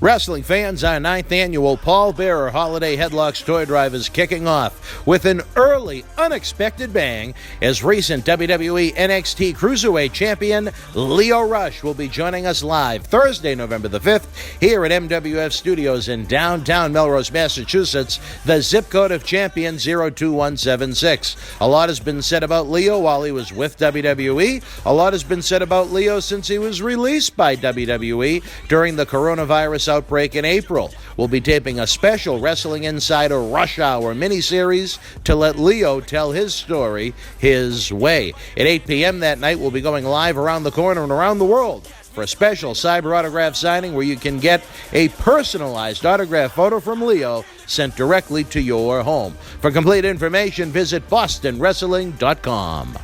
Wrestling fans, our 9th annual Paul Bearer Holiday Headlocks Toy Drive is kicking off with an early, unexpected bang as recent WWE NXT Cruiserweight Champion Lio Rush will be joining us live Thursday, November the 5th, here at MWF Studios in downtown Melrose, Massachusetts, the zip code of champion 02176. A lot has been said about Lio while he was with WWE. A lot has been said about Lio since he was released by WWE during the coronavirus outbreak in April. We'll be taping a special Wrestling Insider Rush Hour miniseries to let Lio tell his story his way. At 8 p.m. that night, we'll be going live around the corner and around the world for a special cyber autograph signing where you can get a personalized autograph photo from Lio sent directly to your home. For complete information, visit bostonwrestling.com.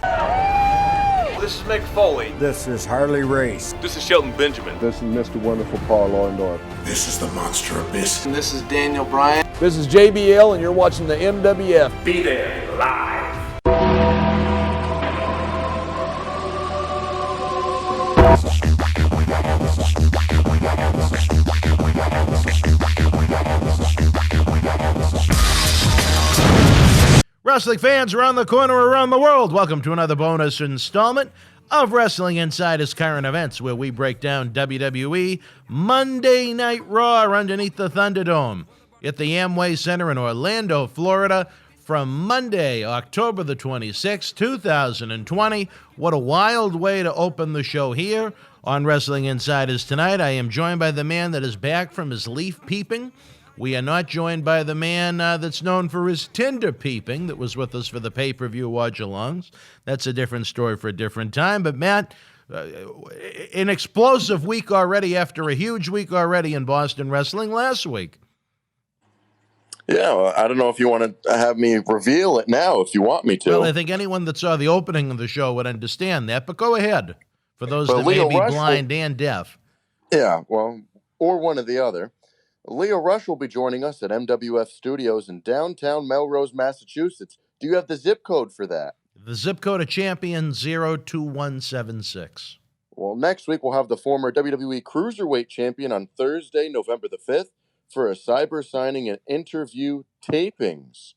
This is Mick Foley. This is Harley Race. This is Shelton Benjamin. This is Mr. Wonderful Paul Orndorff. This is the Monster Abyss. And this is Daniel Bryan. This is JBL, and you're watching the MWF. Be there live. Wrestling fans around the corner, around the world, welcome to another bonus installment of Wrestling Insider's Current Events, where we break down WWE Monday Night Raw underneath the Thunderdome at the Amway Center in Orlando, Florida, from Monday, October the 26th, 2020. What a wild way to open the show here on Wrestling Insiders tonight. I am joined by the man that is back from his leaf peeping. We are not joined by the man that's known for his Tinder peeping that was with us for the pay-per-view watch-alongs. That's a different story for a different time. But, Matt, an explosive week already after a huge week already in Boston wrestling last week. Yeah, well, I don't know if you want to have me reveal it now, if you want me to. Well, I think anyone that saw the opening of the show would understand that. But go ahead, for those that may be blind and deaf. Yeah, well, or one or the other. Lio Rush will be joining us at MWF Studios in downtown Melrose, Massachusetts. Do you have the zip code for that? The zip code of champion 02176. Well, next week we'll have the former WWE Cruiserweight Champion on Thursday, November the 5th, for a cyber signing and interview tapings.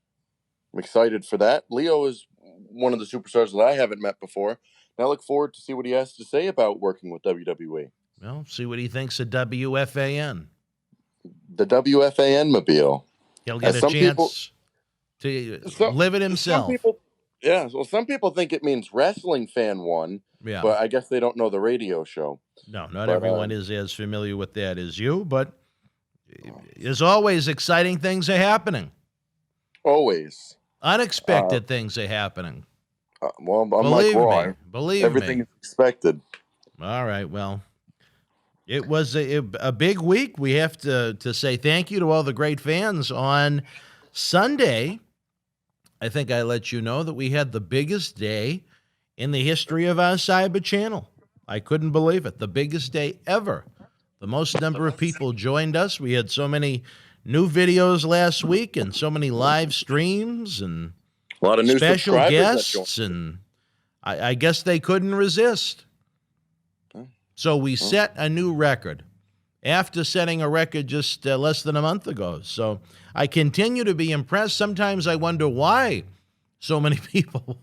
I'm excited for that. Lio is one of the superstars that I haven't met before, and I look forward to see what he has to say about working with WWE. Well, see what he thinks of WFAN. The WFAN-mobile. He'll get a chance to live it himself. Some people think it means Wrestling Fan One, but I guess they don't know the radio show. No, not everyone is as familiar with that as you, but as always, exciting things are happening. Always. Unexpected things are happening. Well, believe me. Everything is expected. All right, well. It was a big week. We have to say thank you to all the great fans. On Sunday, I think I let you know that we had the biggest day in the history of our cyber channel. I couldn't believe it. The biggest day ever. The most number of people joined us. We had so many new videos last week and so many live streams and a lot of new special guests. And I guess they couldn't resist. So we set a new record after setting a record just less than a month ago. So I continue to be impressed. Sometimes I wonder why so many people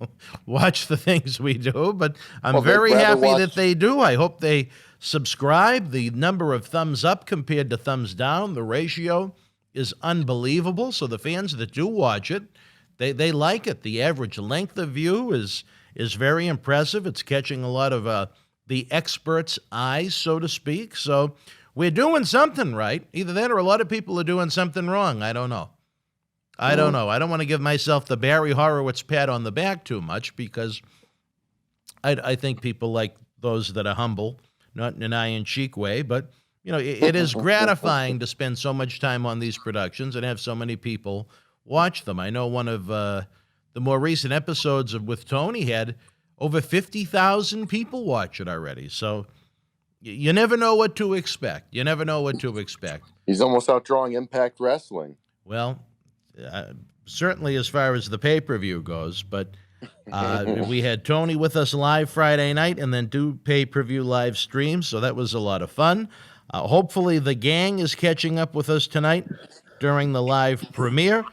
watch the things we do, but I'm very happy that they do. I hope they subscribe. The number of thumbs up compared to thumbs down, the ratio is unbelievable. So the fans that do watch it, they like it. The average length of view is very impressive. It's catching a lot of the expert's eyes, so to speak. So we're doing something right. Either that or a lot of people are doing something wrong. I don't know. I don't want to give myself the Barry Horowitz pat on the back too much because I think people like those that are humble, not in an iron-cheek way. But, you know, it is gratifying to spend so much time on these productions and have so many people watch them. I know one of the more recent episodes with Tony had over 50,000 people watch it already. So you never know what to expect. He's almost outdrawing Impact Wrestling. Well, certainly as far as the pay-per-view goes. But we had Tony with us live Friday night and then 2 pay-per-view live streams. So that was a lot of fun. Hopefully the gang is catching up with us tonight during the live premiere.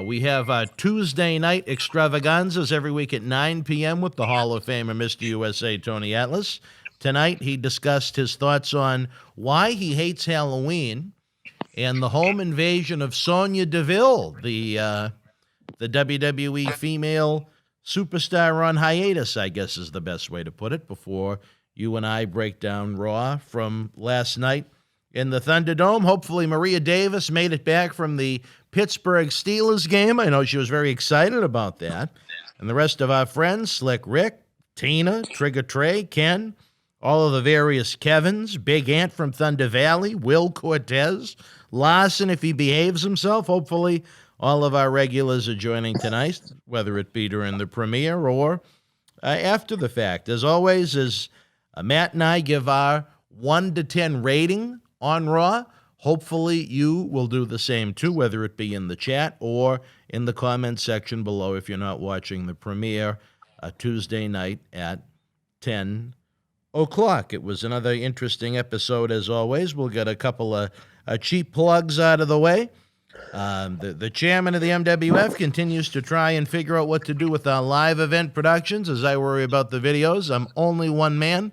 We have Tuesday night extravaganzas every week at 9 p.m. with the Hall of Famer, Mr. USA, Tony Atlas. Tonight, he discussed his thoughts on why he hates Halloween and the home invasion of Sonya Deville, the WWE female superstar on hiatus, I guess is the best way to put it, before you and I break down Raw from last night in the Thunderdome. Hopefully Maria Davis made it back from the Pittsburgh Steelers game. I know she was very excited about that. And the rest of our friends, Slick Rick, Tina, Trigger Trey, Ken, all of the various Kevins, Big Ant from Thunder Valley, Will Cortez, Larson, if he behaves himself. Hopefully all of our regulars are joining tonight, whether it be during the premiere or after the fact. As always, as Matt and I give our 1 to 10 rating on Raw, hopefully you will do the same too, whether it be in the chat or in the comment section below if you're not watching the premiere Tuesday night at 10 o'clock. It was another interesting episode as always. We'll get a couple of cheap plugs out of the way. The chairman of the MWF continues to try and figure out what to do with our live event productions as I worry about the videos. I'm only one man,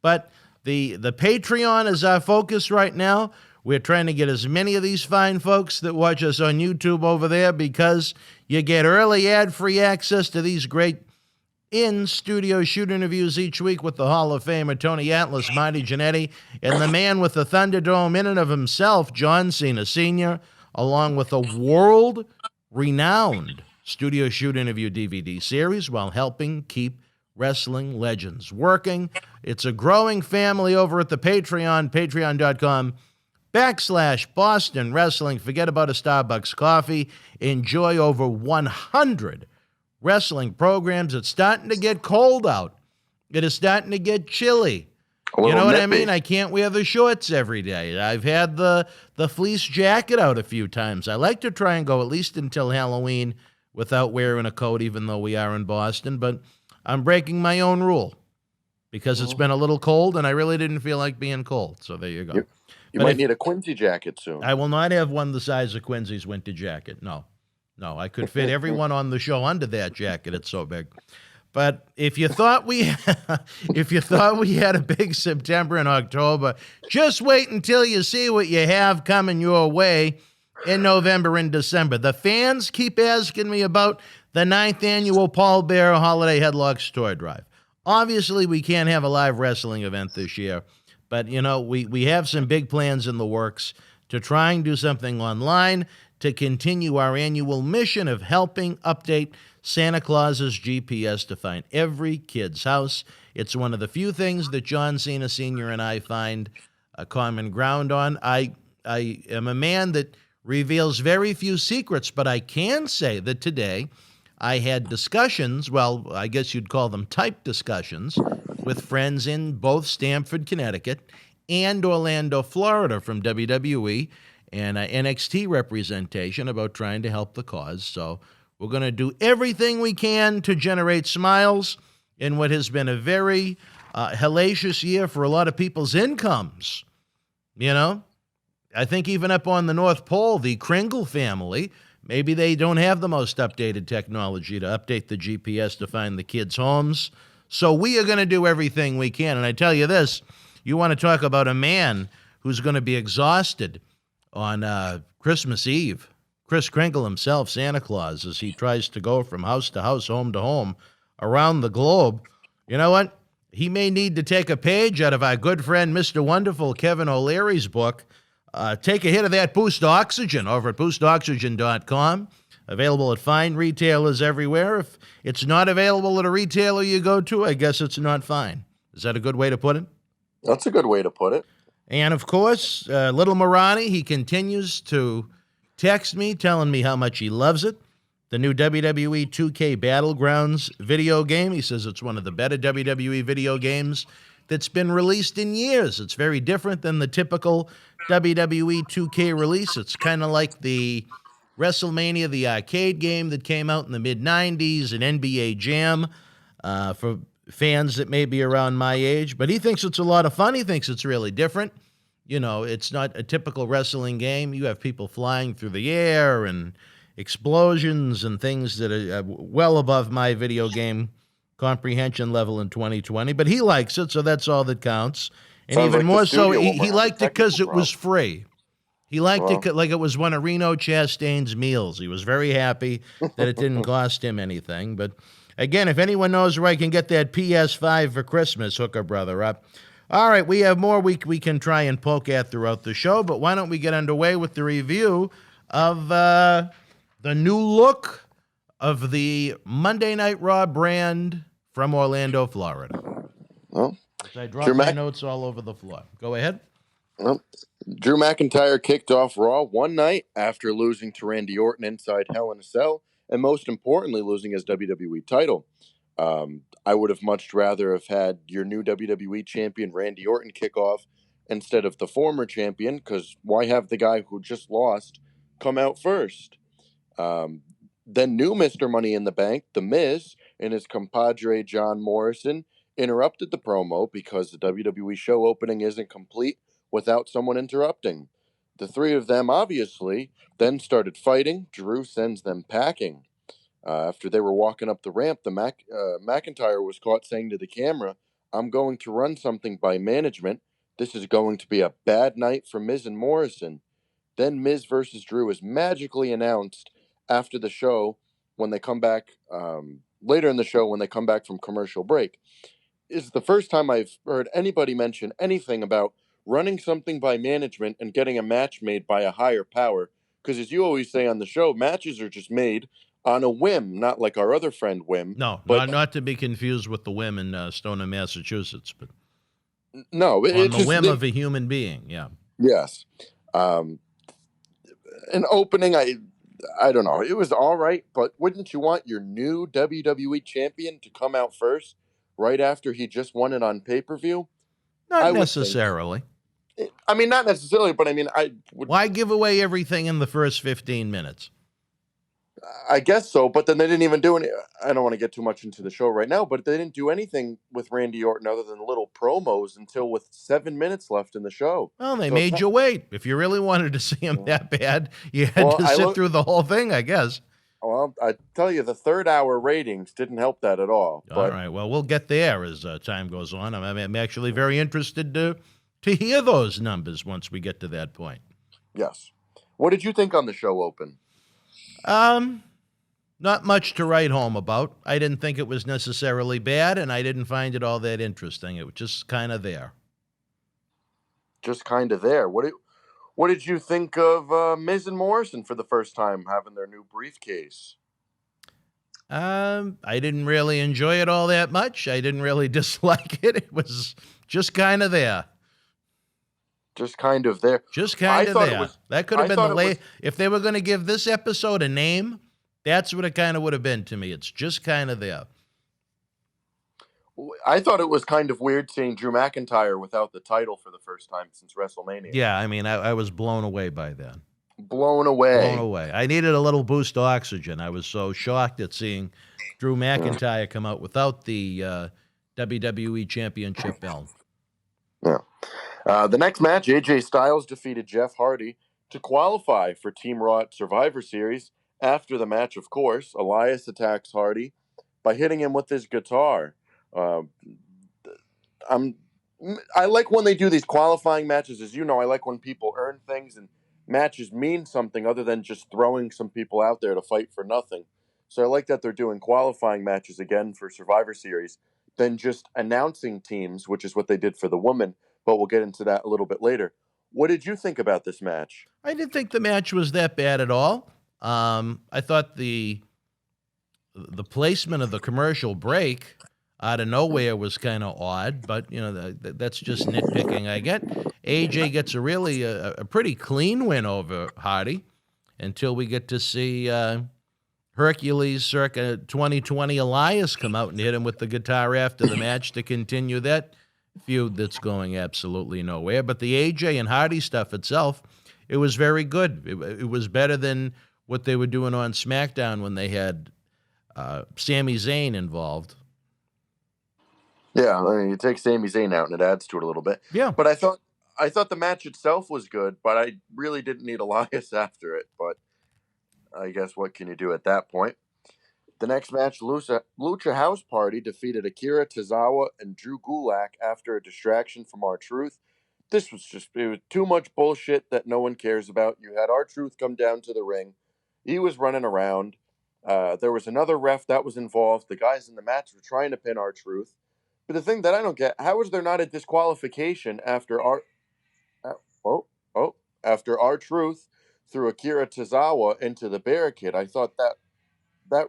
but the Patreon is our focus right now. We're trying to get as many of these fine folks that watch us on YouTube over there because you get early ad-free access to these great in-studio shoot interviews each week with the Hall of Famer Tony Atlas, Marty Jannetty, and the man with the Thunderdome in and of himself, John Cena Sr., along with a world-renowned studio shoot interview DVD series while helping keep wrestling legends working. It's a growing family over at the Patreon, patreon.com/Boston Wrestling. Forget about a Starbucks coffee. Enjoy over 100 wrestling programs. It's starting to get cold out. It is starting to get chilly. You know what I mean? I can't wear the shorts every day. I've had the fleece jacket out a few times. I like to try and go at least until Halloween without wearing a coat, even though we are in Boston. But I'm breaking my own rule because it's been a little cold, and I really didn't feel like being cold. So there you go. You might need a Quincy jacket soon. I will not have one the size of Quincy's winter jacket. No, I could fit everyone on the show under that jacket. It's so big. But if you thought we had a big September and October, just wait until you see what you have coming your way in November and December. The fans keep asking me about the 9th annual Paul Bearer Holiday Headlocks Toy Drive. Obviously, we can't have a live wrestling event this year, but we have some big plans in the works to try and do something online to continue our annual mission of helping update Santa Claus's GPS to find every kid's house. It's one of the few things that John Cena Sr. and I find a common ground on. I am a man that reveals very few secrets, but I can say that today I had discussions, well, I guess you'd call them type discussions, with friends in both Stamford, Connecticut, and Orlando, Florida from WWE and NXT representation about trying to help the cause. So we're going to do everything we can to generate smiles in what has been a very hellacious year for a lot of people's incomes. I think even up on the North Pole, the Kringle family, maybe they don't have the most updated technology to update the GPS to find the kids' homes. So we are going to do everything we can. And I tell you this, you want to talk about a man who's going to be exhausted on Christmas Eve. Kris Kringle himself, Santa Claus, as he tries to go from house to house, home to home, around the globe. You know what? He may need to take a page out of our good friend, Mr. Wonderful, Kevin O'Leary's book. Take a hit of that Boost Oxygen over at boostoxygen.com. Available at fine retailers everywhere. If it's not available at a retailer you go to, I guess it's not fine. Is that a good way to put it? That's a good way to put it. And, of course, little Marty, he continues to text me telling me how much he loves it. The new WWE 2K Battlegrounds video game. He says it's one of the better WWE video games that's been released in years. It's very different than the typical WWE 2K release. It's kind of like the WrestleMania, the arcade game that came out in the mid-'90s, and NBA Jam for fans that may be around my age. But he thinks it's a lot of fun. He thinks it's really different. it's not a typical wrestling game. You have people flying through the air and explosions and things that are well above my video game comprehension level in 2020. But he likes it, so that's all that counts. And Sounds even like the more so, studio he won't run liked it because technical it was free. He liked it like it was one of Reno Chastain's meals. He was very happy that it didn't cost him anything. But again, if anyone knows where I can get that PS5 for Christmas, hook a brother up. All right, we have more we can try and poke at throughout the show, but why don't we get underway with the review of the new look of the Monday Night Raw brand from Orlando, Florida. Well, I dropped my notes all over the floor. Go ahead. Well, Drew McIntyre kicked off Raw one night after losing to Randy Orton inside Hell in a Cell, and most importantly, losing his WWE title. I would have much rather have had your new WWE champion, Randy Orton, kick off instead of the former champion, because why have the guy who just lost come out first? Then new Mr. Money in the Bank, The Miz, and his compadre, John Morrison, interrupted the promo because the WWE show opening isn't complete without someone interrupting. The three of them, obviously, then started fighting. Drew sends them packing. After they were walking up the ramp, McIntyre was caught saying to the camera, "I'm going to run something by management. This is going to be a bad night for Miz and Morrison." Then Miz versus Drew is magically announced after the show when they come back, later in the show when they come back from commercial break. It's the first time I've heard anybody mention anything about running something by management and getting a match made by a higher power. Because as you always say on the show, matches are just made on a whim, not like our other friend Whim. No, but not to be confused with the whim in Stoneham, Massachusetts, but no, on the whim of a human being. Yeah. Yes. An opening, I don't know. It was all right, but wouldn't you want your new WWE champion to come out first, right after he just won it on pay-per-view? Not necessarily. I mean, not necessarily, but I mean, why give away everything in the first 15 minutes? I guess so, but then they didn't even do any. I don't want to get too much into the show right now, but they didn't do anything with Randy Orton other than little promos until with 7 minutes left in the show. Well, they made you wait. If you really wanted to see him that bad, you had to sit through the whole thing, I guess. Well, I tell you, the third-hour ratings didn't help that at all. All right, well, we'll get there as time goes on. I'm actually very interested to hear those numbers once we get to that point. Yes. What did you think on the show open? Not much to write home about. I didn't think it was necessarily bad, and I didn't find it all that interesting. It was just kind of there. Just kind of there. What did you think of Miz and Morrison for the first time having their new briefcase? I didn't really enjoy it all that much. I didn't really dislike it. It was just kind of there. Just kind of there. Just kind of there. That could have been the if they were going to give this episode a name, that's what it kind of would have been to me. It's just kind of there. I thought it was kind of weird seeing Drew McIntyre without the title for the first time since WrestleMania. Yeah, I mean, I was blown away by that. Blown away. Blown away. I needed a little boost of oxygen. I was so shocked at seeing Drew McIntyre come out without the WWE Championship belt. Yeah. The next match, AJ Styles defeated Jeff Hardy to qualify for Team Raw at Survivor Series. After the match, of course, Elias attacks Hardy by hitting him with his guitar. I like when they do these qualifying matches. As you know, I like when people earn things and matches mean something other than just throwing some people out there to fight for nothing. So I like that they're doing qualifying matches again for Survivor Series than just announcing teams, which is what they did for the women. But we'll get into that a little bit later. What did you think about this match? I didn't think the match was that bad at all. I thought the placement of the commercial break out of nowhere was kind of odd, but that's just nitpicking. I get AJ gets a pretty clean win over Hardy until we get to see Hercules circa 2020 Elias come out and hit him with the guitar after the match to continue that feud that's going absolutely nowhere. But the AJ and Hardy stuff itself, it was very good. It was better than what they were doing on SmackDown when they had Sami Zayn involved. Yeah, I mean, you take Sami Zayn out and it adds to it a little bit. Yeah. But I thought I thought the match itself was good, but I really didn't need Elias after it. But I guess what can you do at that point? The next match, Lucha House Party defeated Akira Tozawa and Drew Gulak after a distraction from R-Truth. It was too much bullshit that no one cares about. You had R-Truth come down to the ring. He was running around. There was another ref that was involved. The guys in the match were trying to pin R-Truth. But the thing that I don't get, how is there not a disqualification after after R-Truth threw Akira Tozawa into the barricade? I thought that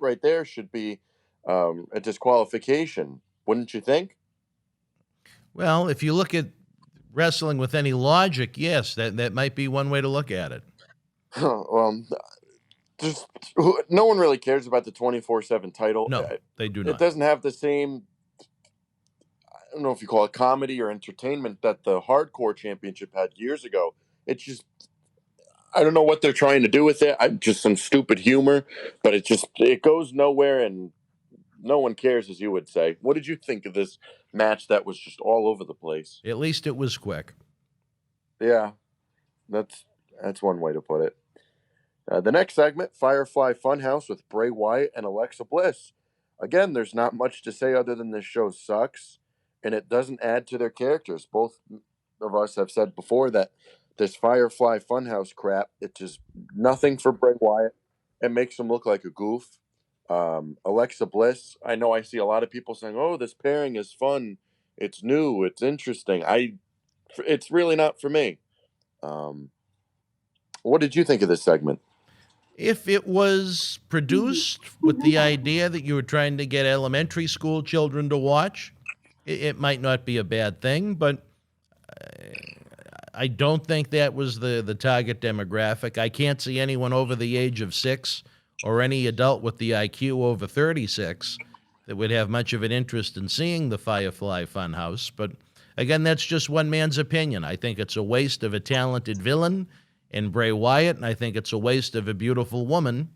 right there should be a disqualification, wouldn't you think? Well, if you look at wrestling with any logic, yes, that might be one way to look at it. Just no one really cares about the 24/7 title. No, they do not. It doesn't have the same, I don't know if you call it comedy or entertainment, that the Hardcore Championship had years ago. It's just, I don't know what they're trying to do with it. Just some stupid humor, but it goes nowhere and no one cares, as you would say. What did you think of this match that was just all over the place? At least it was quick. Yeah, that's one way to put it. The next segment, Firefly Funhouse with Bray Wyatt and Alexa Bliss. Again, there's not much to say other than this show sucks, and it doesn't add to their characters. Both of us have said before that this Firefly Funhouse crap, it's just nothing for Bray Wyatt. It makes him look like a goof. Alexa Bliss, I know I see a lot of people saying, oh, this pairing is fun. It's new. It's interesting. It's really not for me. What did you think of this segment? If it was produced with the idea that you were trying to get elementary school children to watch, it might not be a bad thing, but I don't think that was the target demographic. I can't see anyone over the age of 6 or any adult with the IQ over 36 that would have much of an interest in seeing the Firefly Funhouse. But again, that's just one man's opinion. I think it's a waste of a talented villain in Bray Wyatt, and I think it's a waste of a beautiful woman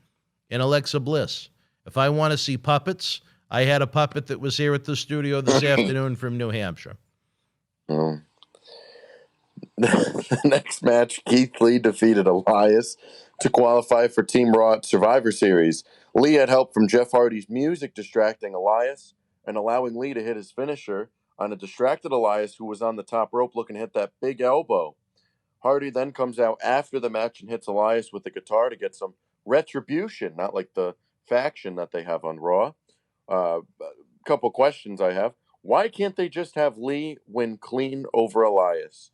in Alexa Bliss. If I want to see puppets, I had a puppet that was here at the studio this afternoon from New Hampshire. The next match, Keith Lee defeated Elias to qualify for Team Raw at Survivor Series. Lee had help from Jeff Hardy's music distracting Elias and allowing Lee to hit his finisher on a distracted Elias who was on the top rope looking to hit that big elbow. Hardy then comes out after the match and hits Elias with the guitar to get some retribution, not like the faction that they have on Raw. A couple questions I have. Why can't they just have Lee win clean over Elias?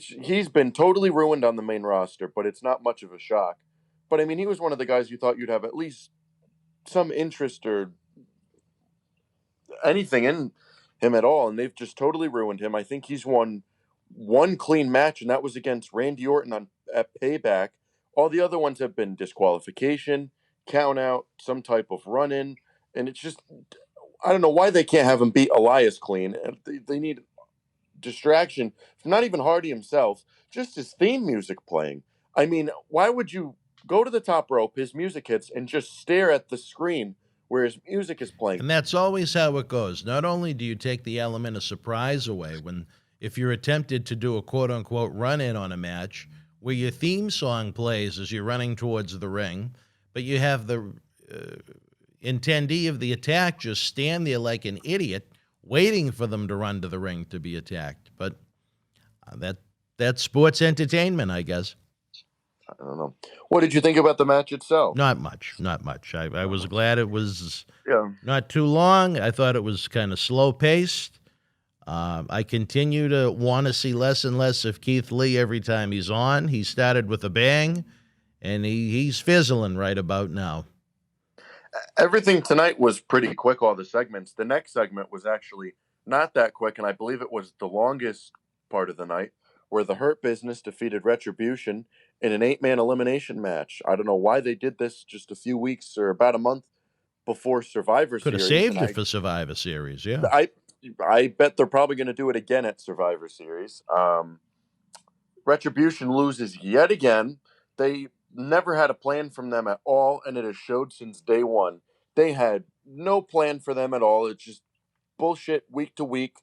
He's been totally ruined on the main roster, but it's not much of a shock. But, I mean, he was one of the guys you thought you'd have at least some interest or anything in him at all, and they've just totally ruined him. I think he's won one clean match, and that was against Randy Orton at Payback. All the other ones have been disqualification, count out, some type of run-in, and it's just, I don't know why they can't have him beat Elias clean. They need distraction from not even Hardy himself, just his theme music playing. I mean, why would you go to the top rope, his music hits, and just stare at the screen where his music is playing? And that's always how it goes. Not only do you take the element of surprise away if you're attempted to do a quote-unquote run-in on a match where your theme song plays as you're running towards the ring, but you have the intendee of the attack just stand there like an idiot waiting for them to run to the ring to be attacked. But that's sports entertainment, I guess. I don't know. What did you think about the match itself? Not much. I was glad it was not too long. I thought it was kind of slow-paced. I continue to want to see less and less of Keith Lee every time he's on. He started with a bang, and he's fizzling right about now. Everything tonight was pretty quick, all the segments. The next segment was actually not that quick, and I believe it was the longest part of the night, where the Hurt Business defeated Retribution in an 8-man elimination match. I don't know why they did this just a few weeks or about a month before Survivor Series. Could have saved it for Survivor Series, yeah. I bet they're probably going to do it again at Survivor Series. Retribution loses yet again. They never had a plan from them at all, and it has showed since day one. They had no plan for them at all. It's just bullshit week to week.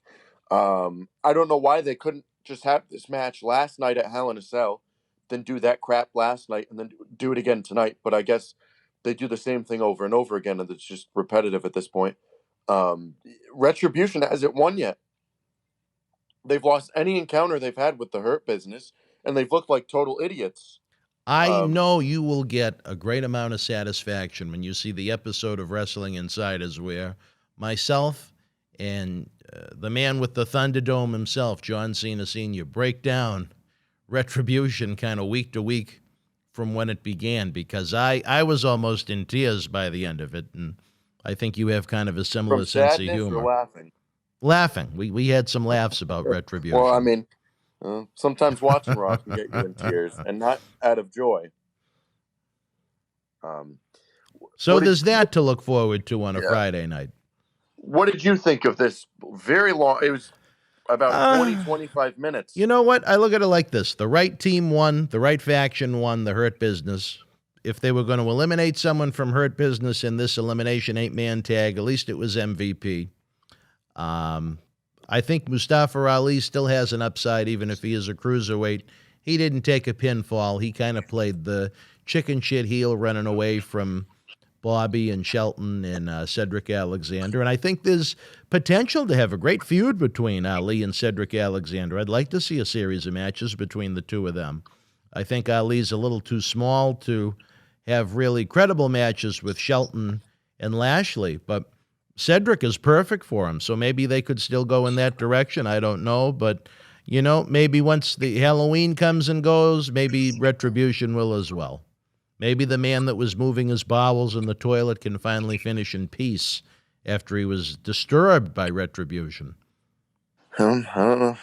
I don't know why they couldn't just have this match last night at Hell in a Cell, then do that crap last night, and then do it again tonight. But I guess they do the same thing over and over again, and it's just repetitive at this point. Retribution hasn't won yet. They've lost any encounter they've had with the Hurt Business, and they've looked like total idiots. I know you will get a great amount of satisfaction when you see the episode of Wrestling Insiders where myself and the man with the Thunderdome himself, John Cena Sr., break down Retribution kind of week to week from when it began, because I was almost in tears by the end of it, and I think you have kind of a similar sense of humor. Or laughing? Laughing. We had some laughs about Retribution. Well, I mean, sometimes watching Raw can get you in tears, and not out of joy. So there's that to look forward to on a Friday night. What did you think of this very long? It was about 25 minutes. You know what? I look at it like this. The right team won. The right faction won the Hurt Business. If they were going to eliminate someone from Hurt Business in this elimination 8-man tag, at least it was MVP. I think Mustafa Ali still has an upside, even if he is a cruiserweight. He didn't take a pinfall. He kind of played the chicken shit heel, running away from Bobby and Shelton and Cedric Alexander. And I think there's potential to have a great feud between Ali and Cedric Alexander. I'd like to see a series of matches between the two of them. I think Ali's a little too small to have really credible matches with Shelton and Lashley, but Cedric is perfect for him, so maybe they could still go in that direction. I don't know, but, maybe once the Halloween comes and goes, maybe Retribution will as well. Maybe the man that was moving his bowels in the toilet can finally finish in peace after he was disturbed by Retribution. I don't know.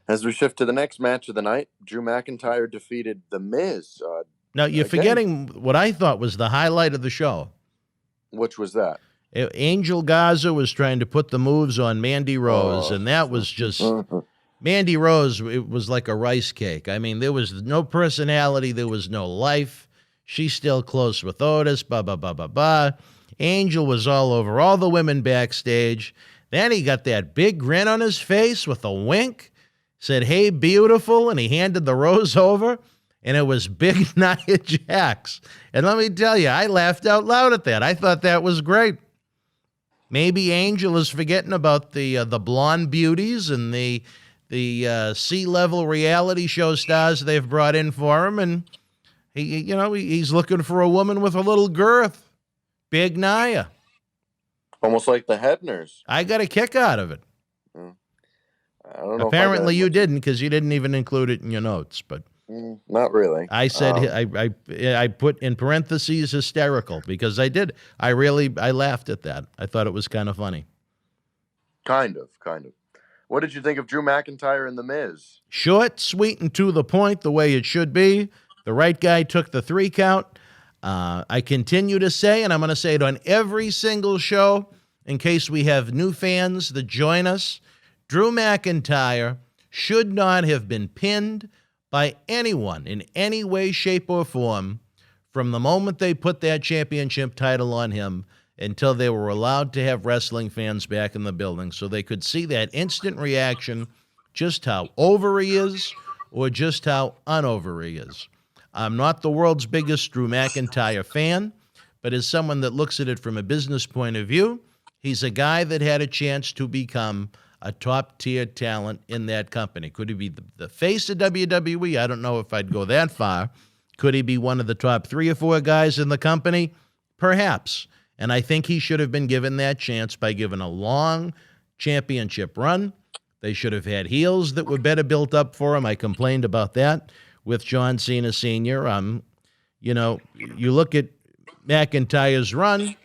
As we shift to the next match of the night, Drew McIntyre defeated The Miz. Now, you're forgetting what I thought was the highlight of the show. Which was that? Angel Garza was trying to put the moves on Mandy Rose, and that was just... Mandy Rose, it was like a rice cake. I mean, there was no personality. There was no life. She's still close with Otis, Angel was all over all the women backstage. Then he got that big grin on his face with a wink, said, "Hey, beautiful," and he handed the rose over, and it was Big Nia Jax. And let me tell you, I laughed out loud at that. I thought that was great. Maybe Angel is forgetting about the blonde beauties and the C-level reality show stars they've brought in for him, and he's looking for a woman with a little girth. Big Nia. Almost like the Hebners. I got a kick out of it. I don't know. Apparently you didn't, because you didn't even include it in your notes, but... Not really. I said I put in parentheses hysterical, because I did. I laughed at that. I thought it was kind of funny. Kind of. What did you think of Drew McIntyre and The Miz? Short, sweet, and to the point, the way it should be. The right guy took the 3 count. I continue to say, and I'm going to say it on every single show, in case we have new fans that join us, Drew McIntyre should not have been pinned by anyone in any way, shape, or form from the moment they put that championship title on him until they were allowed to have wrestling fans back in the building, so they could see that instant reaction, just how over he is or just how unover he is. I'm not the world's biggest Drew McIntyre fan, but as someone that looks at it from a business point of view, he's a guy that had a chance to become a top-tier talent in that company. Could he be the face of WWE? I don't know if I'd go that far. Could he be one of the top 3 or 4 guys in the company? Perhaps. And I think he should have been given that chance by given a long championship run. They should have had heels that were better built up for him. I complained about that with John Cena Sr. You look at McIntyre's run.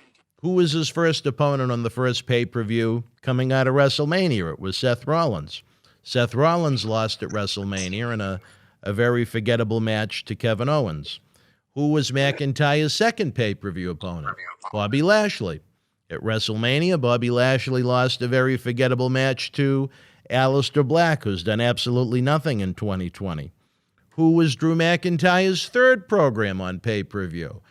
Who was his first opponent on the first pay-per-view coming out of WrestleMania? It was Seth Rollins. Seth Rollins lost at WrestleMania in a very forgettable match to Kevin Owens. Who was McIntyre's second pay-per-view opponent? Bobby Lashley. At WrestleMania, Bobby Lashley lost a very forgettable match to Aleister Black, who's done absolutely nothing in 2020. Who was Drew McIntyre's third program on pay-per-view?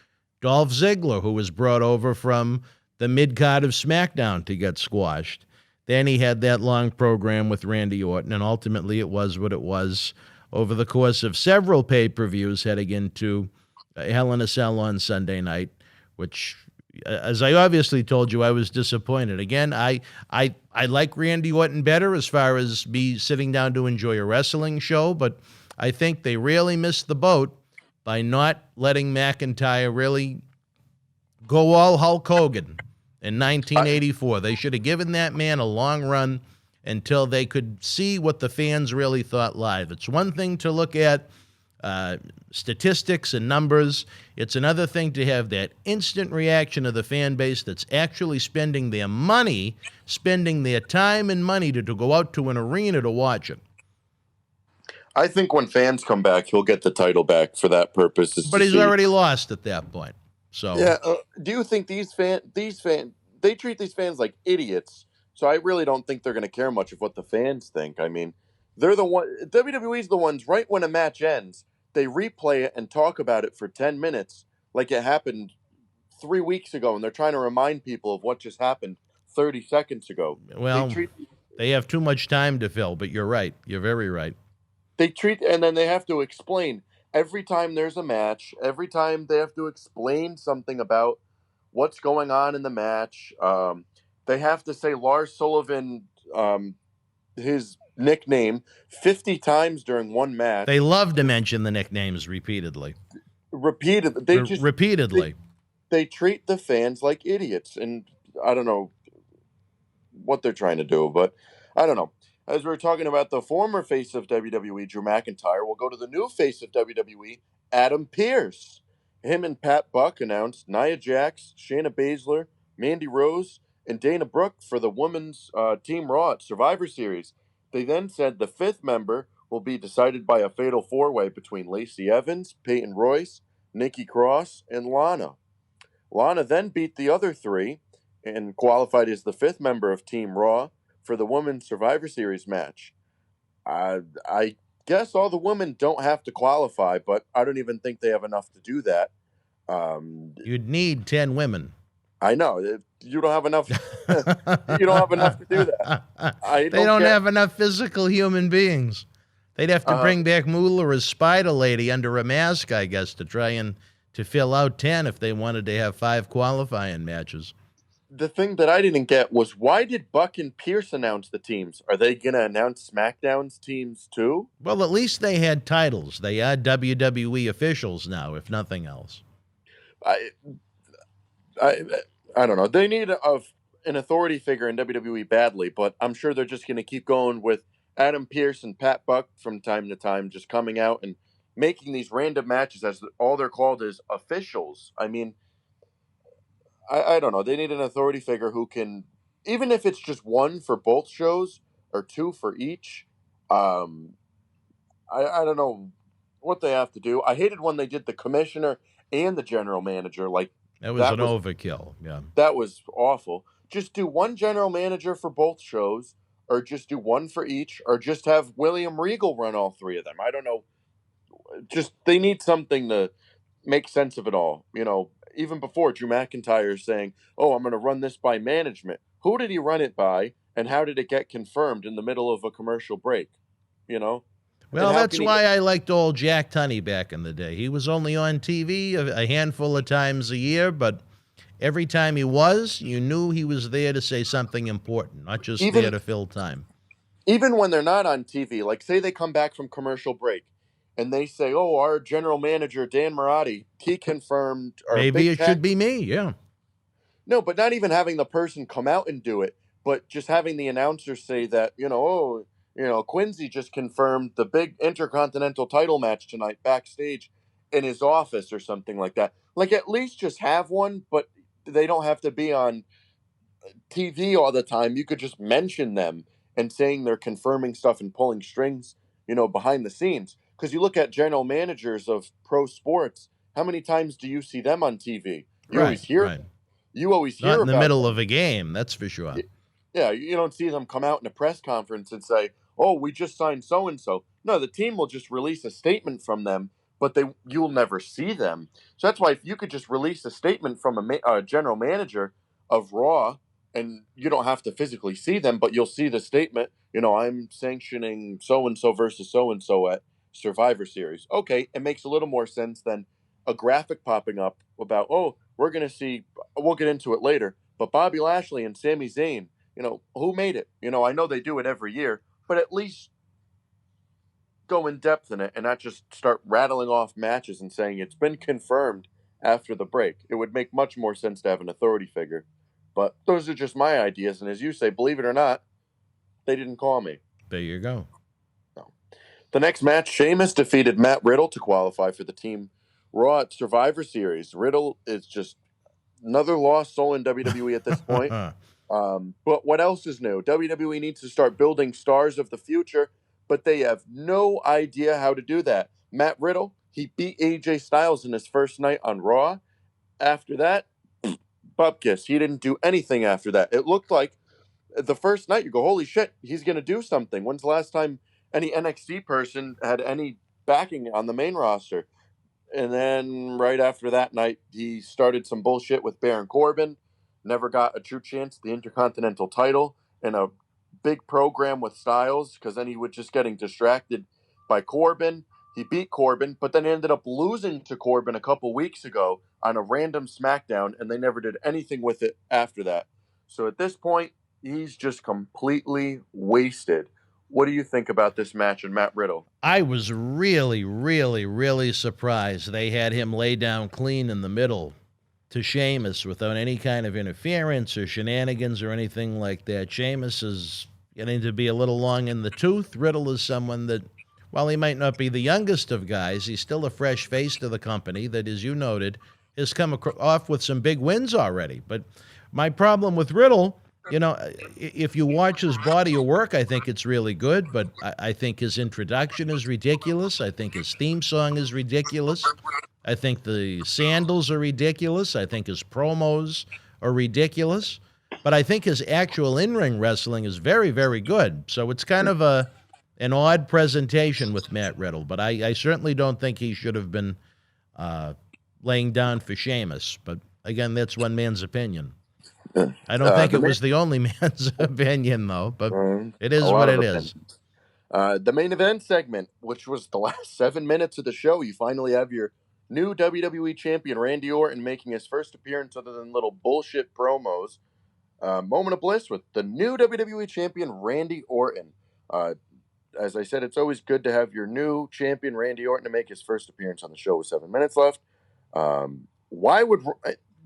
Dolph Ziggler, who was brought over from the mid-card of SmackDown to get squashed. Then he had that long program with Randy Orton, and ultimately it was what it was over the course of several pay-per-views heading into Hell in a Cell on Sunday night, which, as I obviously told you, I was disappointed. Again, I like Randy Orton better as far as me sitting down to enjoy a wrestling show, but I think they really missed the boat by not letting McIntyre really go all Hulk Hogan in 1984. They should have given that man a long run until they could see what the fans really thought live. It's one thing to look at statistics and numbers. It's another thing to have that instant reaction of the fan base that's actually spending their money, spending their time and money to go out to an arena to watch it. I think when fans come back, he'll get the title back for that purpose. But he's already lost at that point. So yeah, do you think these fans they treat these fans like idiots? So I really don't think they're going to care much of what the fans think. I mean, they're the one. WWE's the ones. Right when a match ends, they replay it and talk about it for 10 minutes, like it happened 3 weeks ago, and they're trying to remind people of what just happened 30 seconds ago. Well, they have too much time to fill. But you're right. You're very right. And then they have to explain. Every time there's a match, every time they have to explain something about what's going on in the match. They have to say Lars Sullivan, his nickname, 50 times during one match. They love to mention the nicknames repeatedly. Repeatedly. They treat the fans like idiots, and I don't know what they're trying to do, but I don't know. As we were talking about the former face of WWE, Drew McIntyre, we'll go to the new face of WWE, Adam Pearce. Him and Pat Buck announced Nia Jax, Shayna Baszler, Mandy Rose, and Dana Brooke for the women's Team Raw at Survivor Series. They then said the fifth member will be decided by a fatal four-way between Lacey Evans, Peyton Royce, Nikki Cross, and Lana. Lana then beat the other three and qualified as the fifth member of Team Raw for the women's Survivor Series match. I guess all the women don't have to qualify, but I don't even think they have enough to do that. You'd need 10 women. I know. You don't have enough. You don't have enough to do that. They don't have enough physical human beings. They'd have to bring back Moolah as Spider Lady under a mask, I guess, to try and to fill out 10 if they wanted to have 5 qualifying matches. The thing that I didn't get was, why did Buck and Pierce announce the teams? Are they going to announce SmackDown's teams too? Well, at least they had titles. They are WWE officials now, if nothing else. I don't know. They need an authority figure in WWE badly, but I'm sure they're just going to keep going with Adam Pearce and Pat Buck from time to time, just coming out and making these random matches as all they're called is officials. I mean, I don't know. They need an authority figure who can, even if it's just one for both shows or 2 for each. I don't know what they have to do. I hated when they did the commissioner and the general manager. Like that was overkill. Yeah, that was awful. Just do one general manager for both shows, or just do one for each, or just have William Regal run all 3 of them. I don't know. Just they need something to make sense of it all. You know. Even before, Drew McIntyre saying, "Oh, I'm going to run this by management." Who did he run it by, and how did it get confirmed in the middle of a commercial break? You know? Well, that's why I liked old Jack Tunney back in the day. He was only on TV a handful of times a year, but every time he was, you knew he was there to say something important, not just there to fill time. Even when they're not on TV, like say they come back from commercial break, and they say, "Oh, our general manager, Dan Mirade, he confirmed." Or maybe it should be me, yeah. No, but not even having the person come out and do it, but just having the announcer say that, Quincy just confirmed the big Intercontinental title match tonight backstage in his office or something like that. Like, at least just have one, but they don't have to be on TV all the time. You could just mention them and saying they're confirming stuff and pulling strings, behind the scenes. Because you look at general managers of pro sports, how many times do you see them on TV? You always hear Not in the middle of a game, that's for sure. Yeah, you don't see them come out in a press conference and say, "Oh, we just signed so-and-so." No, the team will just release a statement from them, but you'll never see them. So that's why if you could just release a statement from a general manager of Raw and you don't have to physically see them, but you'll see the statement, I'm sanctioning so-and-so versus so-and-so at Survivor Series. Okay, it makes a little more sense than a graphic popping up about, we're going to see, we'll get into it later, but Bobby Lashley and Sami Zayn, who made it? I know they do it every year, but at least go in depth in it and not just start rattling off matches and saying it's been confirmed after the break. It would make much more sense to have an authority figure. But those are just my ideas, and as you say, believe it or not, they didn't call me. There you go. No. The next match, Sheamus defeated Matt Riddle to qualify for the Team Raw at Survivor Series. Riddle is just another lost soul in WWE at this point. But what else is new? WWE needs to start building stars of the future, but they have no idea how to do that. Matt Riddle, he beat AJ Styles in his first night on Raw. After that, bupkis. He didn't do anything after that. It looked like the first night you go, holy shit, he's going to do something. When's the last time any NXT person had any backing on the main roster? And then right after that night, he started some bullshit with Baron Corbin, never got a true chance at the Intercontinental title in a big program with Styles, because then he was just getting distracted by Corbin. He beat Corbin, but then ended up losing to Corbin a couple weeks ago on a random SmackDown, and they never did anything with it after that. So at this point, he's just completely wasted. What do you think about this match and Matt Riddle? I was really, really, really surprised they had him lay down clean in the middle to Sheamus without any kind of interference or shenanigans or anything like that. Sheamus is getting to be a little long in the tooth. Riddle is someone that, while he might not be the youngest of guys, he's still a fresh face to the company that, as you noted, has come off with some big wins already. But my problem with Riddle, if you watch his body of work, I think it's really good, but I think his introduction is ridiculous. I think his theme song is ridiculous. I think the sandals are ridiculous. I think his promos are ridiculous. But I think his actual in-ring wrestling is very, very good. So it's kind of an odd presentation with Matt Riddle, but I certainly don't think he should have been laying down for Sheamus. But again, that's one man's opinion. I don't think it was the only man's opinion, though, but it is what it is. The main event segment, which was the last 7 minutes of the show, you finally have your new WWE champion, Randy Orton, making his first appearance other than little bullshit promos. Moment of bliss with the new WWE champion, Randy Orton. As I said, it's always good to have your new champion, Randy Orton, to make his first appearance on the show with 7 minutes left.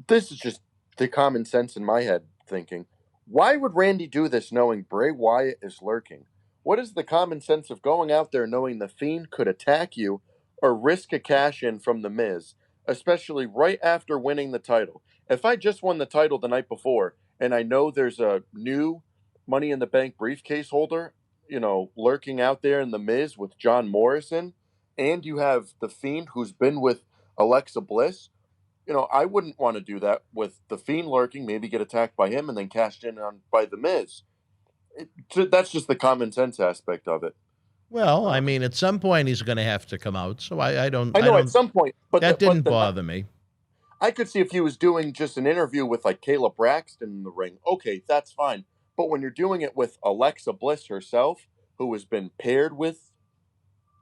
This is just the common sense in my head thinking, why would Randy do this knowing Bray Wyatt is lurking? What is the common sense of going out there knowing the Fiend could attack you or risk a cash-in from The Miz, especially right after winning the title? If I just won the title the night before and I know there's a new Money in the Bank briefcase holder, lurking out there in The Miz with John Morrison, and you have the Fiend who's been with Alexa Bliss, I wouldn't want to do that with the Fiend lurking, maybe get attacked by him and then cashed in on by The Miz. That's just the common sense aspect of it. Well, I mean, at some point he's going to have to come out, so I don't. At some point, but that didn't bother me. I could see if he was doing just an interview with like Kayla Braxton in the ring. Okay, that's fine. But when you're doing it with Alexa Bliss herself, who has been paired with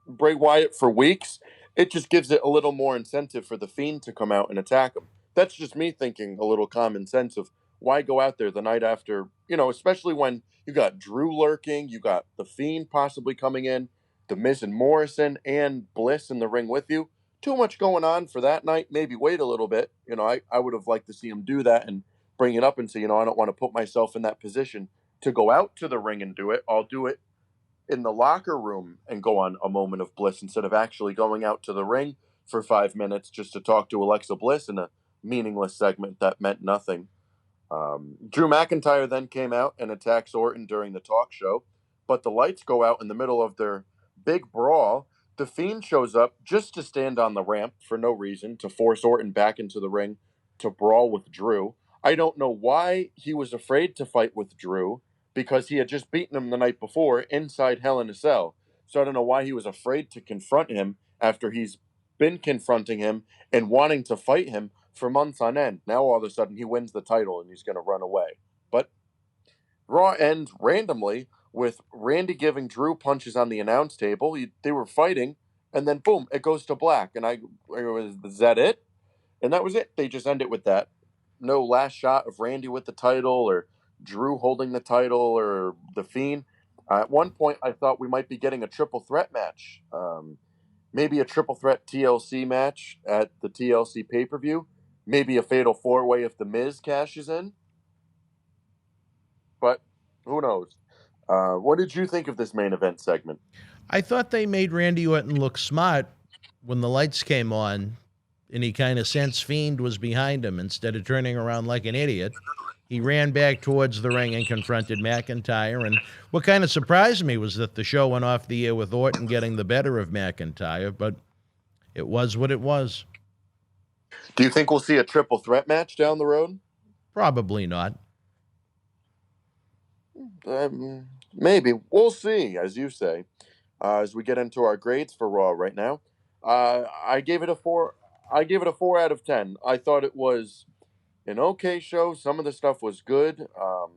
Bray Wyatt for weeks, it just gives it a little more incentive for the Fiend to come out and attack him. That's just me thinking a little common sense of why go out there the night after, especially when you got Drew lurking, you got the Fiend possibly coming in, the Miz and Morrison and Bliss in the ring with you. Too much going on for that night. Maybe wait a little bit. I would have liked to see him do that and bring it up and say, I don't want to put myself in that position to go out to the ring and do it. I'll do it in the locker room and go on a moment of bliss instead of actually going out to the ring for 5 minutes just to talk to Alexa Bliss in a meaningless segment that meant nothing. Drew McIntyre then came out and attacks Orton during the talk show, but the lights go out in the middle of their big brawl. The Fiend shows up just to stand on the ramp for no reason, to force Orton back into the ring to brawl with Drew. I don't know why he was afraid to fight with Drew, because he had just beaten him the night before inside Hell in a Cell. So I don't know why he was afraid to confront him after he's been confronting him and wanting to fight him for months on end. Now all of a sudden he wins the title and he's going to run away. But Raw ends randomly with Randy giving Drew punches on the announce table. They were fighting, and then boom, it goes to black. And I was, is that it? And that was it. They just end it with that. No last shot of Randy with the title or Drew holding the title or the Fiend. At one point, I thought we might be getting a triple threat match. Maybe a triple threat TLC match at the TLC pay-per-view. Maybe a fatal four-way if the Miz cashes in. But who knows? What did you think of this main event segment? I thought they made Randy Orton look smart when the lights came on and he kind of sensed Fiend was behind him. Instead of turning around like an idiot, he ran back towards the ring and confronted McIntyre. And what kind of surprised me was that the show went off the air with Orton getting the better of McIntyre, but it was what it was. Do you think we'll see a triple threat match down the road? Probably not. Maybe. We'll see, as you say. As we get into our grades for Raw right now, I gave it a 4. I gave it a 4 out of 10. I thought it was an okay show. Some of the stuff was good.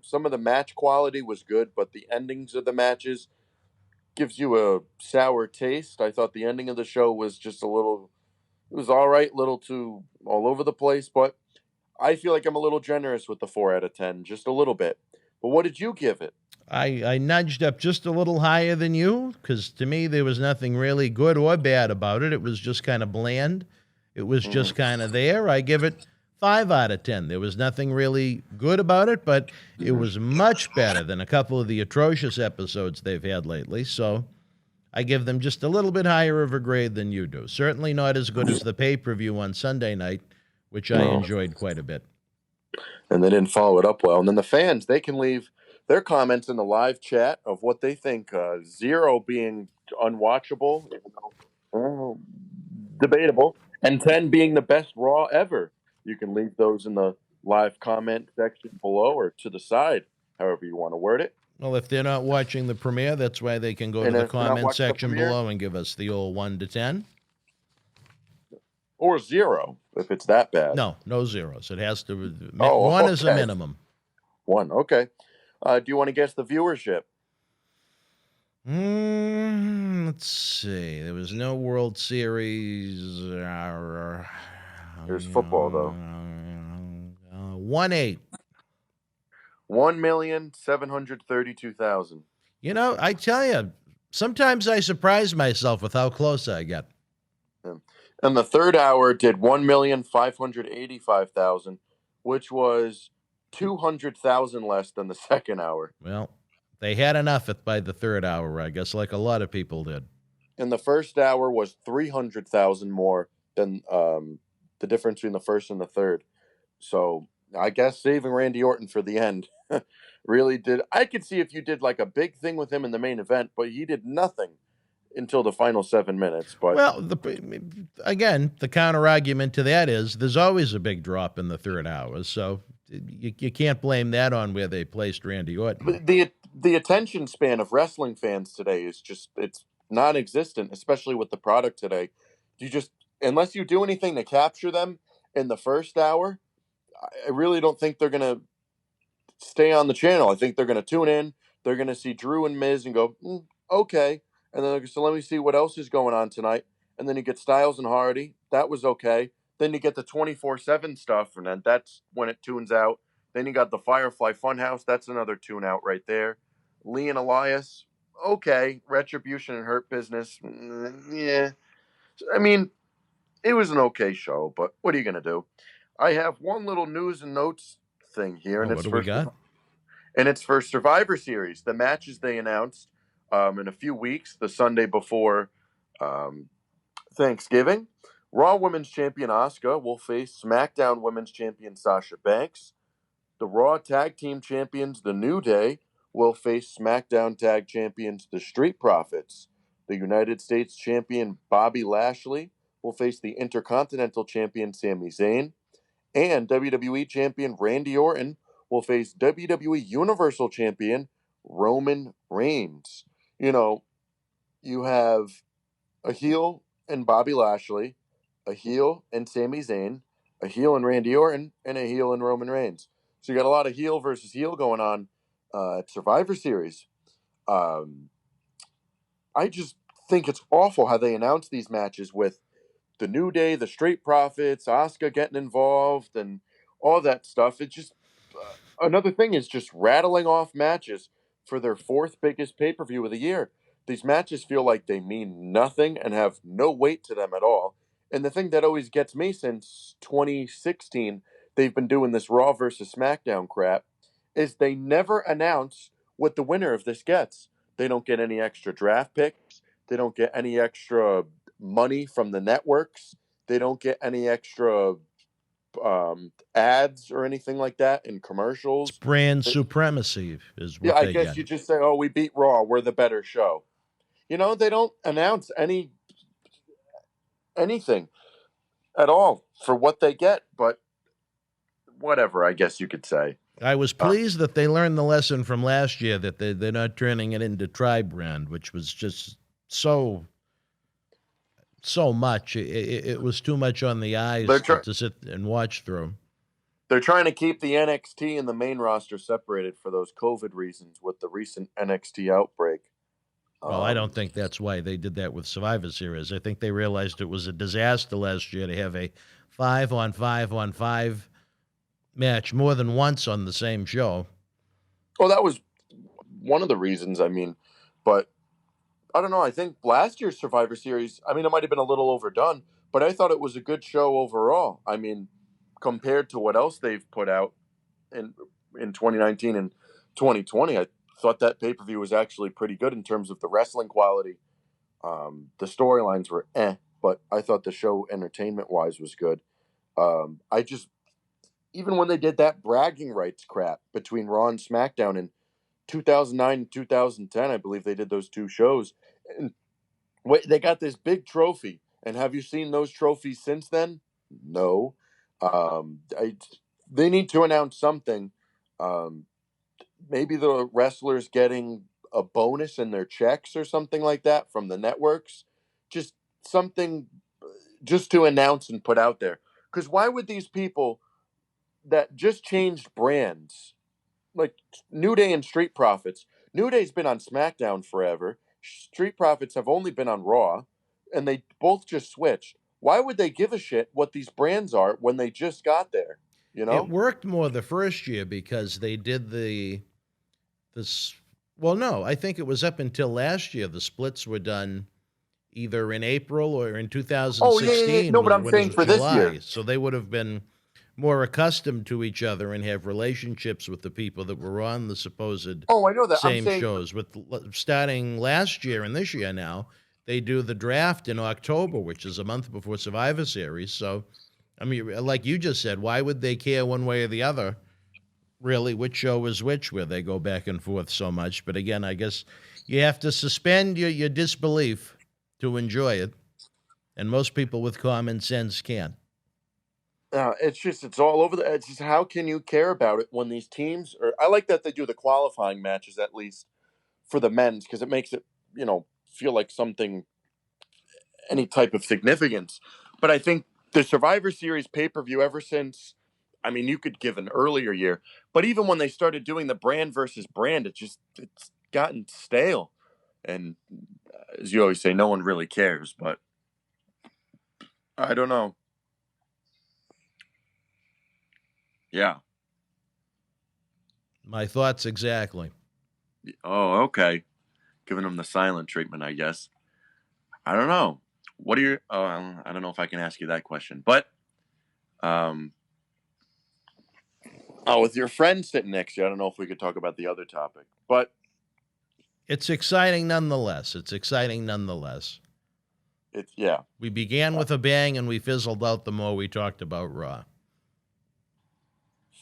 Some of the match quality was good, but the endings of the matches gives you a sour taste. I thought the ending of the show was just a little, it was all right, little too all over the place, but I feel like I'm a little generous with the 4 out of 10, just a little bit. But what did you give it? I nudged up just a little higher than you because to me there was nothing really good or bad about it. It was just kind of bland. It was just kind of there. I give it 5 out of 10. There was nothing really good about it, but it was much better than a couple of the atrocious episodes they've had lately. So I give them just a little bit higher of a grade than you do. Certainly not as good as the pay-per-view on Sunday night, which I enjoyed quite a bit. And they didn't follow it up well. And then the fans, they can leave their comments in the live chat of what they think. 0 being unwatchable, debatable, and 10 being the best Raw ever. You can leave those in the live comment section below or to the side, however you want to word it. Well, if they're not watching the premiere, that's why they can go to the comment section below and give us the old 1 to 10. Or 0, if it's that bad. No zeros. It has to. One is a minimum. 1, okay. Do you want to guess the viewership? Let's see. There was no World Series. There's football, though. 1-8. 1,732,000. You know, I tell you, sometimes I surprise myself with how close I get. Yeah. And the third hour did 1,585,000, which was 200,000 less than the second hour. Well, they had enough by the third hour, I guess, like a lot of people did. And the first hour was 300,000 more than the difference between the first and the third. So I guess saving Randy Orton for the end really did. I could see if you did like a big thing with him in the main event, but he did nothing until the final 7 minutes. But well, again, the counter argument to that is there's always a big drop in the third hour, so you can't blame that on where they placed Randy Orton. The attention span of wrestling fans today is just, it's non-existent, especially with the product today. You just, unless you do anything to capture them in the first hour, I really don't think they're going to stay on the channel. I think they're going to tune in. They're going to see Drew and Miz and go, okay. And then, so let me see what else is going on tonight. And then you get Styles and Hardy. That was okay. Then you get the 24/7 stuff, and then that's when it tunes out. Then you got the Firefly Funhouse. That's another tune out right there. Lee and Elias, okay. Retribution and Hurt Business, yeah. I mean, it was an okay show, but what are you going to do? I have one little news and notes thing here, and what do we got? And it's for Survivor Series. The matches they announced in a few weeks, the Sunday before Thanksgiving. Raw Women's Champion Asuka will face SmackDown Women's Champion Sasha Banks. The Raw Tag Team Champions, The New Day, will face SmackDown Tag Champions, The Street Profits. The United States Champion Bobby Lashley will face the Intercontinental Champion Sami Zayn. And WWE Champion Randy Orton will face WWE Universal Champion Roman Reigns. You know, you have a heel in Bobby Lashley, a heel in Sami Zayn, a heel in Randy Orton, and a heel in Roman Reigns. So you got a lot of heel versus heel going on at Survivor Series. I just think it's awful how they announce these matches with the New Day, the Street Profits, Asuka getting involved, and all that stuff. It's just another thing is just rattling off matches for their fourth biggest pay-per-view of the year. These matches feel like they mean nothing and have no weight to them at all. And the thing that always gets me since 2016, they've been doing this Raw versus SmackDown crap, is they never announce what the winner of this gets. They don't get any extra draft picks. They don't get any extra money from the networks. They don't get any extra ads or anything like that in commercials. It's brand supremacy is what I they guess get. you just say, oh, we beat Raw. We're the better show. You know, they don't announce anything at all for what they get, but whatever, I guess you could say. I was pleased that they learned the lesson from last year, that they're not turning it into Tribe Brand, which was just so much. It was too much on the eyes to sit and watch through. They're trying to keep the NXT and the main roster separated for those COVID reasons with the recent NXT outbreak. Well, I don't think that's why they did that with Survivor Series. I think they realized it was a disaster last year to have a 5-on-5-on-5 match more than once on the same show. Well, that was one of the reasons, but I don't know. I think last year's Survivor Series, it might have been a little overdone, but I thought it was a good show overall. Compared to what else they've put out in 2019 and 2020, I thought that pay-per-view was actually pretty good in terms of the wrestling quality. The storylines were but I thought the show entertainment-wise was good. Even when they did that bragging rights crap between Raw and SmackDown in 2009 and 2010, I believe they did those two shows. And they got this big trophy. And have you seen those trophies since then? No. They need to announce something. Maybe the wrestlers getting a bonus in their checks or something like that from the networks. Just something just to announce and put out there. Because why would these people that just changed brands, like New Day and Street Profits, New Day's been on SmackDown forever. Street Profits have only been on Raw, and they both just switched. Why would they give a shit what these brands are when they just got there? You know, it worked more the first year because they did Well, no, I think it was up until last year. The splits were done either in April or in 2016. Oh, yeah. No, but I'm saying for this year. So they would have been more accustomed to each other and have relationships with the people that were on the supposed I know that. same shows. Starting last year and this year now, they do the draft in October, which is a month before Survivor Series. So, like you just said, why would they care one way or the other, really, which show is which, where they go back and forth so much? But again, I guess you have to suspend your disbelief to enjoy it, and most people with common sense can't. It's all over it's just, how can you care about it when these teams I like that they do the qualifying matches, at least for the men's, because it makes it, feel like any type of significance. But I think the Survivor Series pay-per-view ever since, you could give an earlier year, but even when they started doing the brand versus brand, it's gotten stale. And as you always say, no one really cares, but I don't know. Yeah. My thoughts exactly. Oh, okay. Giving them the silent treatment, I guess. I don't know. What are your... I don't know if I can ask you that question, but... with your friend sitting next to you, I don't know if we could talk about the other topic, but... It's exciting nonetheless. Yeah. We began with a bang and we fizzled out the more we talked about Raw.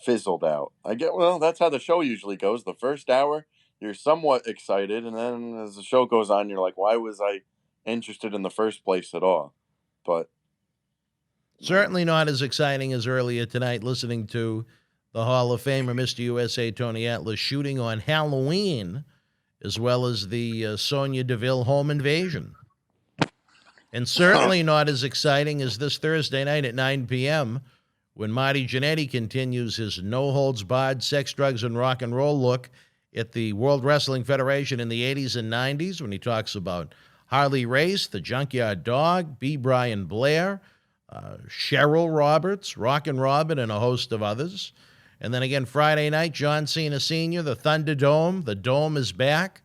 Fizzled out. That's how the show usually goes. The first hour, you're somewhat excited, and then as the show goes on, you're like, why was I interested in the first place at all? But certainly not as exciting as earlier tonight listening to the Hall of Famer, Mr. USA Tony Atlas, shooting on Halloween, as well as the Sonya Deville home invasion. And certainly not as exciting as this Thursday night at 9 p.m., when Marty Jannetty continues his no-holds-barred sex, drugs, and rock and roll look at the World Wrestling Federation in the 80s and 90s, when he talks about Harley Race, the Junkyard Dog, B. Brian Blair, Cheryl Roberts, Rockin' Robin, and a host of others. And then again, Friday night, John Cena Sr., the Thunderdome. The Dome is back.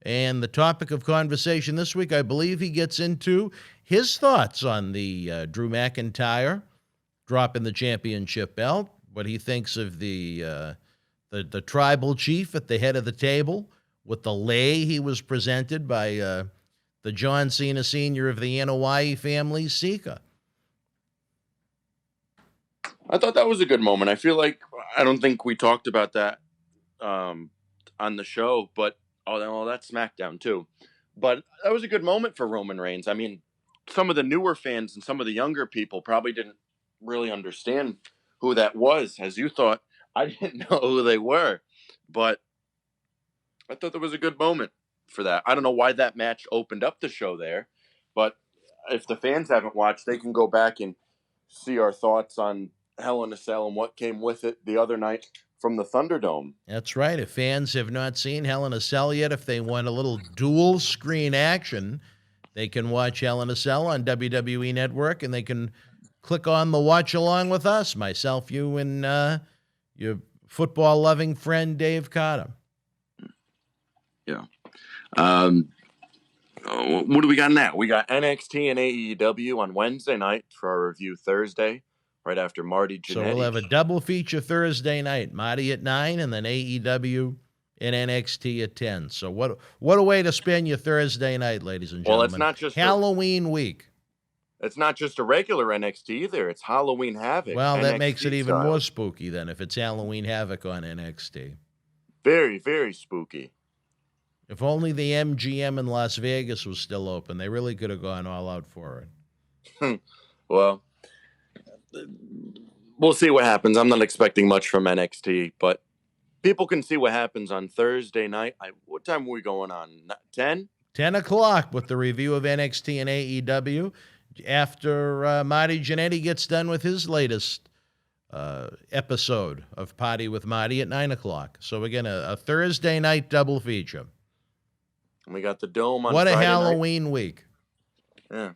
And the topic of conversation this week, I believe he gets into his thoughts on the Drew McIntyre dropping the championship belt, what he thinks of the tribal chief at the head of the table, with the lei he was presented by the John Cena Sr. of the Anoa'i family, Sika. I thought that was a good moment. I feel like I don't think we talked about that on the show, but that's SmackDown too. But that was a good moment for Roman Reigns. I mean, some of the newer fans and some of the younger people probably didn't really understand who that was, as you thought. I didn't know who they were, but I thought that was a good moment for that. I don't know why that match opened up the show there, but if the fans haven't watched, they can go back and see our thoughts on Hell in a Cell and what came with it the other night from the Thunderdome. That's right. If fans have not seen Hell in a Cell yet, if they want a little dual screen action, they can watch Hell in a Cell on WWE Network, and they can click on the watch along with us, myself, you, and your football-loving friend Dave Carter. Yeah. What do we got now? We got NXT and AEW on Wednesday night for our review Thursday, right after Marty Jannetty. So we'll have a double feature Thursday night, Marty at 9 and then AEW and NXT at 10. So what a way to spend your Thursday night, ladies and gentlemen. Well, it's not just Halloween week. It's not just a regular NXT either. It's Halloween Havoc. Well, that NXT makes it even style. more spooky then if it's Halloween Havoc on NXT. Very, very spooky. If only the MGM in Las Vegas was still open. They really could have gone all out for it. Well, we'll see what happens. I'm not expecting much from NXT, but people can see what happens on Thursday night. What time are we going on? 10? 10 o'clock with the review of NXT and AEW after Marty Jannetty gets done with his latest episode of Party with Marty at 9 o'clock. So again, a Thursday night double feature. And we got the Dome on What Friday a Halloween week. Yeah.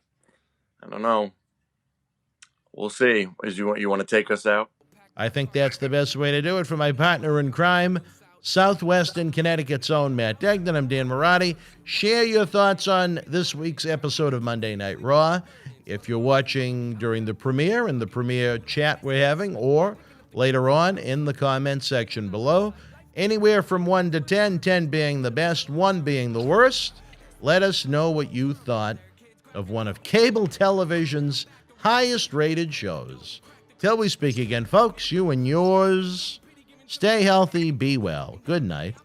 I don't know. We'll see. You want to take us out? I think that's the best way to do it. For my partner in crime, Southwestern Connecticut's own Matt Degnan, I'm Dan Mirade. Share your thoughts on this week's episode of Monday Night Raw. If you're watching during the premiere, in the premiere chat we're having, or later on in the comment section below, anywhere from 1 to 10, 10 being the best, 1 being the worst, let us know what you thought of one of cable television's highest-rated shows. Till we speak again, folks, you and yours, stay healthy, be well. Good night.